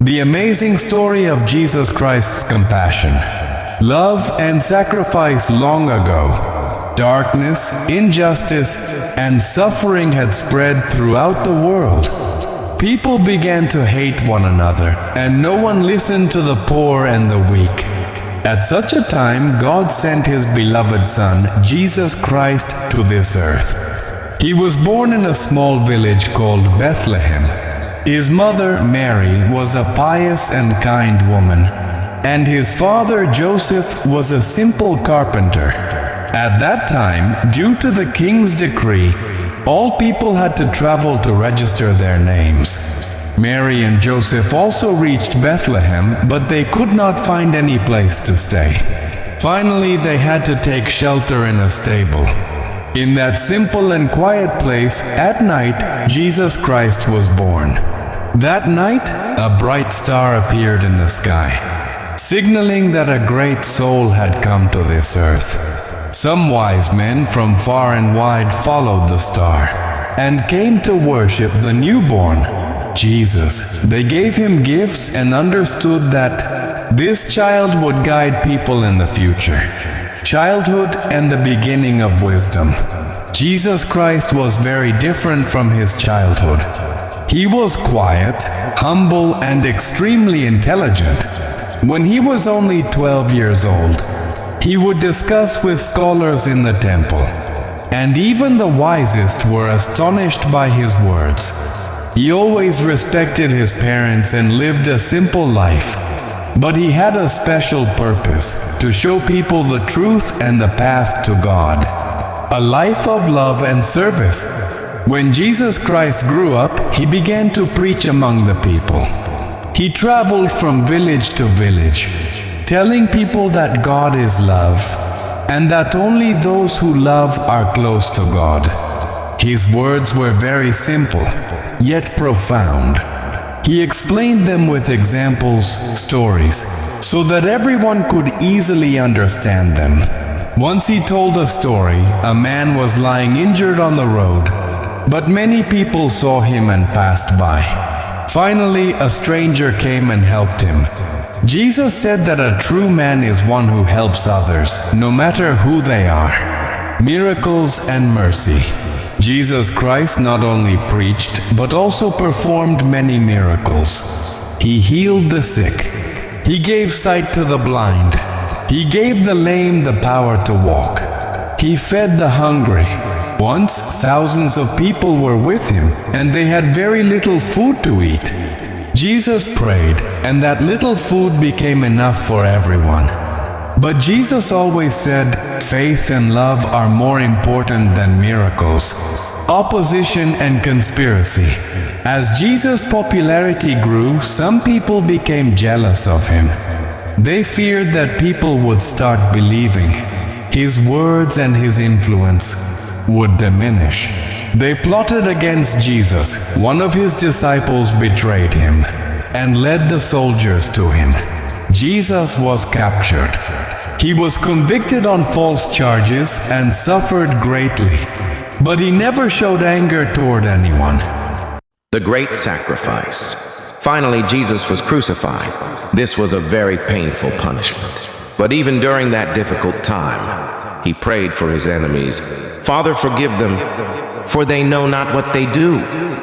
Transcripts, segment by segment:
The amazing story of Jesus Christ's compassion, love, and sacrifice long ago. Darkness, injustice, and suffering had spread throughout the world. People began to hate one another, and no one listened to the poor and the weak. At such a time, God sent His beloved Son, Jesus Christ, to this earth. He was born in a small village called Bethlehem. His mother, Mary, was a pious and kind woman, and his father, Joseph, was a simple carpenter. At that time, due to the king's decree, all people had to travel to register their names. Mary and Joseph also reached Bethlehem, but they could not find any place to stay. Finally, they had to take shelter in a stable. In that simple and quiet place, at night, Jesus Christ was born. That night, a bright star appeared in the sky, signaling that a great soul had come to this earth. Some wise men from far and wide followed the star and came to worship the newborn Jesus. They gave him gifts and understood that this child would guide people in the future. Childhood and the beginning of wisdom. Jesus Christ was very different from his childhood. He was quiet, humble, and extremely intelligent. When he was only 12 years old, he would discuss with scholars in the temple, and even the wisest were astonished by his words. He always respected his parents and lived a simple life, but he had a special purpose: to show people the truth and the path to God. A life of love and service. When Jesus Christ grew up, he began to preach among the people. He traveled from village to village, telling people that God is love, and that only those who love are close to God. His words were very simple, yet profound. He explained them with examples, stories, so that everyone could easily understand them. Once he told a story. A man was lying injured on the road, but many people saw him and passed by. Finally, a stranger came and helped him. Jesus said that a true man is one who helps others, no matter who they are. Miracles and mercy. Jesus Christ not only preached, but also performed many miracles. He healed the sick. He gave sight to the blind. He gave the lame the power to walk. He fed the hungry. Once, thousands of people were with him, and they had very little food to eat. Jesus prayed, and that little food became enough for everyone. But Jesus always said, faith and love are more important than miracles, opposition and conspiracy. As Jesus' popularity grew, some people became jealous of him. They feared that people would start believing. His words and his influence would diminish. They plotted against Jesus. One of his disciples betrayed him and led the soldiers to him. Jesus was captured. He was convicted on false charges and suffered greatly, but he never showed anger toward anyone. The great sacrifice. Finally, Jesus was crucified. This was a very painful punishment. But even during that difficult time, he prayed for his enemies. Father, forgive them, for they know not what they do.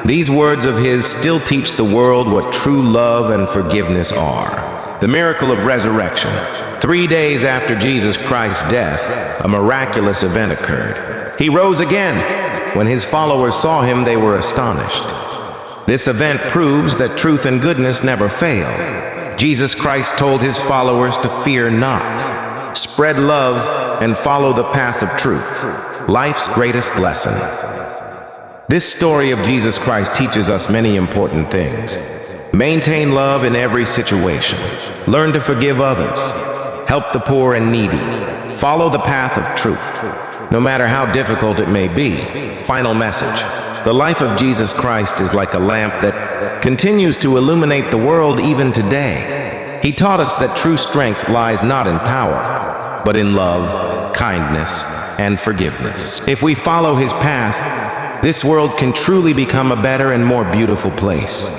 These words of his still teach the world what true love and forgiveness are. The miracle of resurrection. 3 days after Jesus Christ's death, a miraculous event occurred. He rose again. When his followers saw him, they were astonished. This event proves that truth and goodness never fail. Jesus Christ told his followers to fear not, spread love, and follow the path of truth, life's greatest lesson. This story of Jesus Christ teaches us many important things. Maintain love in every situation. Learn to forgive others. Help the poor and needy. Follow the path of truth, no matter how difficult it may be. Final message. The life of Jesus Christ is like a lamp that continues to illuminate the world even today. He taught us that true strength lies not in power, but in love, kindness, and forgiveness. If we follow his path, this world can truly become a better and more beautiful place.